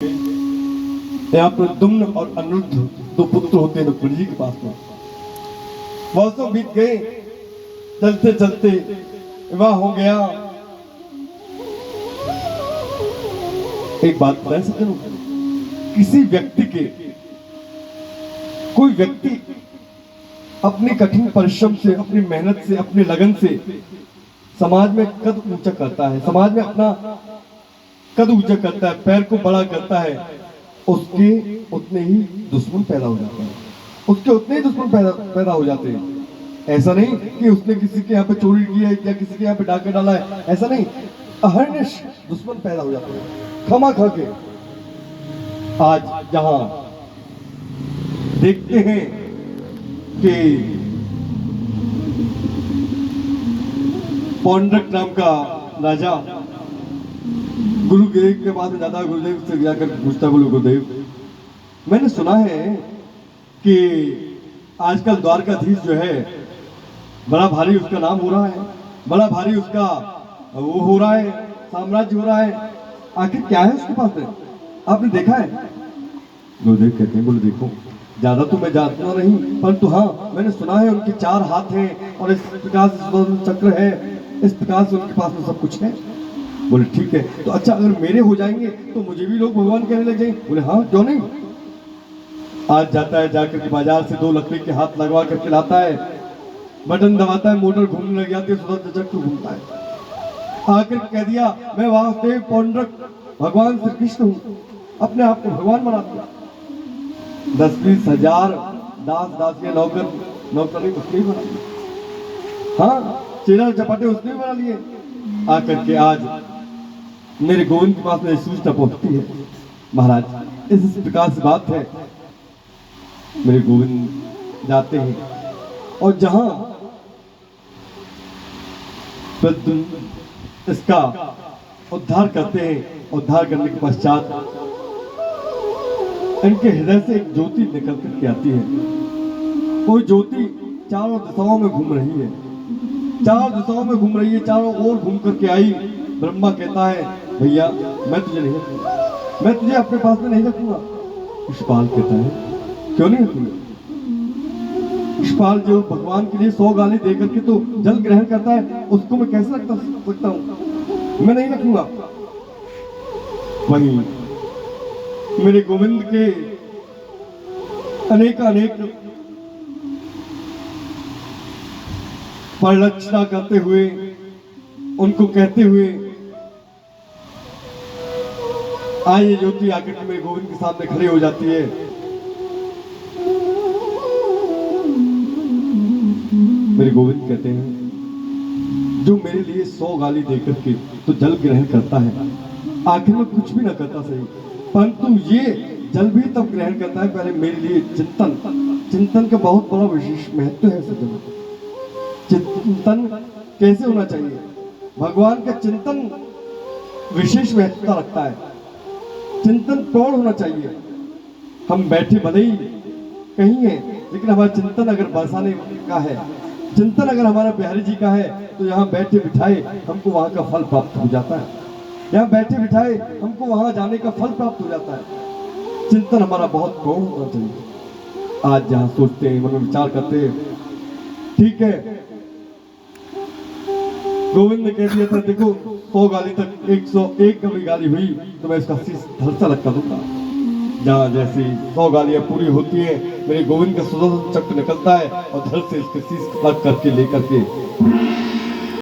यहाँ पर दुम्न और अनिरुद्ध दो पुत्र होते हैं प्रभु जी के पास में। वर्षों बीत गए, चलते चलते विवाह हो गया। एक बात बताए सज्जनों, किसी व्यक्ति के कोई व्यक्ति अपनी कठिन परिश्रम से, अपनी मेहनत से, अपनी लगन से समाज में कद ऊंचा करता है, समाज में अपना कद ऊंचा करता है, पैर को बड़ा करता है, उसके उतने ही दुश्मन पैदा हो जाते हैं, उसके उतने ही दुश्मन पैदा हो जाते हैं। ऐसा नहीं कि उसने किसी के यहाँ पे चोरी की है या किसी के यहाँ पे डाका डाला है, ऐसा नहीं, अहर्निश दुश्मन पैदा हो जाते हैं खमा खा के। आज जहां देखते हैं कि पौंड्रक नाम का राजा गुरुदेव के पास में जाता है, गुरुदेव से जाकर पूछता, बोलो गुरुदेव, मैंने सुना है कि आजकल द्वारकाधीश जो है बड़ा भारी उसका नाम हो रहा है, बड़ा भारी उसका वो हो रहा है, साम्राज्य हो रहा है, आखिर क्या है उसके पास में, आपने देखा है? गुरुदेव कहते हैं, बोले देखो, ज्यादा तो मैं जानता नहीं, परंतु हाँ मैंने सुना है उनके 4 हाथ हैं और इस प्रकार से सुदर्शन चक्र है, इस प्रकार से उनके पास में सब कुछ है। बोले ठीक है, तो अच्छा अगर मेरे हो जाएंगे तो मुझे भी लोग भगवान कहने लग जाएंगे। बोले हाँ क्यों नहीं। आज जाता है, जाकर के बाजार से 2 लकड़ी के हाथ लगवा करके लाता है, बटन दबाता है, मोटर घूमने लग जाती है, सुदर्शन चक्र घूमता है। आकर कह दिया मैं वासुदेव पौंड्रक भगवान श्री कृष्ण हूँ, अपने आप को भगवान बना दिया। 10-20 हजार दास दासियां नौकरी उसने बना लिया, हाँ चेहरा चपाटे उसने भी बना लिए। आकर के आज मेरे गोविंद के पास में सूचना पहुंचती है, महाराज इस प्रकार से बात है। मेरे गोविंद जाते हैं और जहां इसका उद्धार करते हैं, उद्धार करने के पश्चात इनके हृदय से एक ज्योति निकल करके आती है। वो ज्योति चारों दिशाओं में घूम रही है, चारों दिशाओं में घूम रही है, चारों ओर घूम करके आई। ब्रह्मा कहता है भैया मैं तुझे नहीं रखूंगा, मैं तुझे अपने पास में नहीं रखूंगा। यशपाल कहता है क्यों नहीं रखूंगा? यशपाल जो भगवान के लिए 100 गाली दे करके तो जल ग्रहण करता है, उसको मैं कैसे रख सकता हूं? मैं नहीं रखूंगा। वहीं मेरे गोविंद के अनेक परिरक्षणा करते हुए, उनको कहते हुए आइए ज्योति आकर के मेरे गोविंद के सामने खड़ी हो जाती है। मेरे गोविंद कहते हैं जो मेरे लिए 100 गाली देकर के तो जल ग्रहण करता है, आखिर में कुछ भी ना करता सही, परंतु ये जल भी तब ग्रहण करता है पहले मेरे लिए चिंतन का बहुत बड़ा विशेष महत्व है। सज्जनों, चिंतन कैसे होना चाहिए? भगवान का चिंतन विशेष महत्वता रखता है, चिंतन प्रौढ़ होना चाहिए। हम बैठे भले ही कहीं है, लेकिन हमारा चिंतन अगर बरसाने का है, चिंतन अगर हमारा बिहारी जी का है, तो यहाँ बैठे बिठाए हमको वहां का फल प्राप्त हो जाता है, यहाँ बैठे बिठाए हमको वहां जाने का फल प्राप्त हो जाता है। चिंतन हमारा बहुत प्रौढ़ होना चाहिए। आज जहाँ सोचते हैं, मन विचार करते हैं, ठीक है गोविंद ने कह दिया था देखो 100 गाली तक 101 कभी गाली हुई तो मैं इसका शीश धड़ से लटका दूंगा। जहाँ जैसी 100 गालियां पूरी होती है, मेरे गोविंद का सुदर्शन चक्र निकलता है और धड़ से इसके शीश लग करके लेकर के